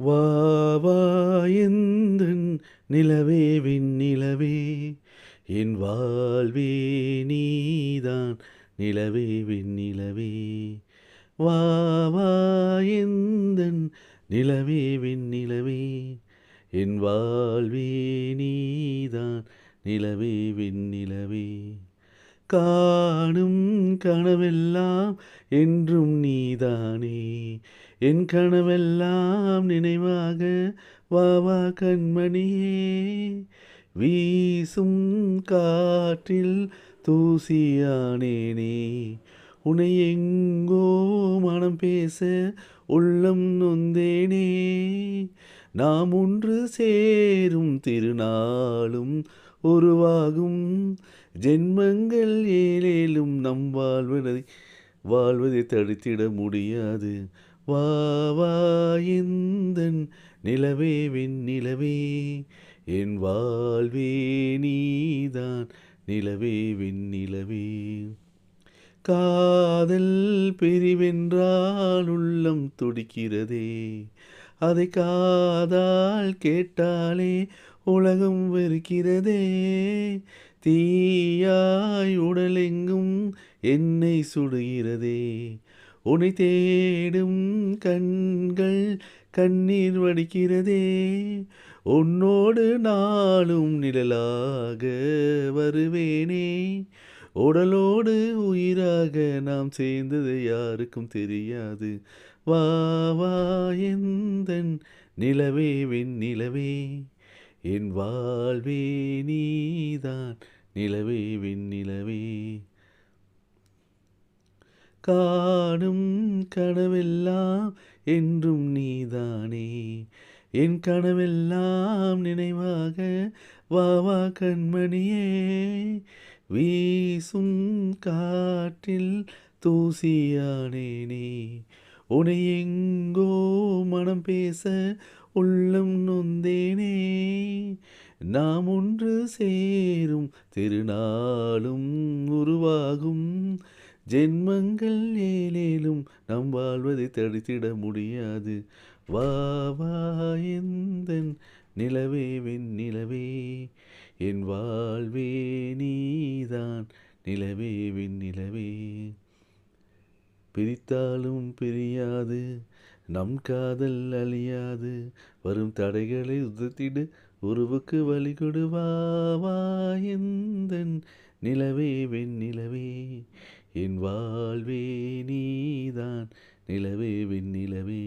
வா வா எந்தன் நிலவே விண்ணிலவே என் வாழ்வே நீதான் நிலவே விண்ணிலவே வா வா எந்தன் நிலவே விண்ணிலவே என் வாழ்வே நீதான் நிலவே விண்ணிலவே காணும் கனவெல்லாம் என்றும் நீதானே என் கனவெல்லாம் நினைவாக வா வா கண்மணியே வீசும் காற்றில் தூசியானேனே உன்னை எங்கோ மனம் பேச உள்ளம் நொந்தேனே நாம் ஒன்று சேரும் திருநாளும் உருவாகும் ஜென்மங்கள் ஏழேலும் நம் வாழ்வதை தடுத்திட முடியாது வா வா எந்தன் நிலவே விண்ணிலவே என் வாழ்வே நீதான் நிலவே விண்ணிலவே காதல் பிரிவென்றால் உள்ளம் துடிக்கிறதே அதை காதால் கேட்டாலே உலகம் வெறுக்கிறதே தீயாய் உடலெங்கும் என்னை சுடுகிறதே உன்னை தேடும் கண்கள் கண்ணீர் வடிக்கிறதே உன்னோடு நாளும் நிழலாக வருவேனே உடலோடு உயிராக நாம் சேர்ந்தது யாருக்கும் தெரியாது வா வா எந்தன் நிலவே விண்ணிலவே என் வாழ்வே நீதான் நிலவே விண்ணிலவே காணும் கனவெல்லாம் என்றும் நீதானே என் கனவெல்லாம் நினைவாக வா வா கண்மணியே வீசும் காற்றில் தூசியானேனே உன்னை எங்கோ மனம் பேச உள்ளம் நொந்தேனே நாம் ஒன்று சேரும் திருநாளும் உருவாகும் ஜென்மங்கள் ஏழேலும் நம் வாழ்வதை தடுத்திட முடியாது வா வா எந்தன் நிலவே விண்ணிலவே என் வாழ்வே நீதான் நிலவே விண்ணிலவே பிரித்தாலும் பிரியாது நம் காதல் அழியாது வரும் தடைகளை உதிர்த்திடு உறவுக்கு வழி கொடு வா வா எந்தன் நிலவே வெண்ணிலவே என் வாழ்வே நீதான் நிலவே வெண்ணிலவே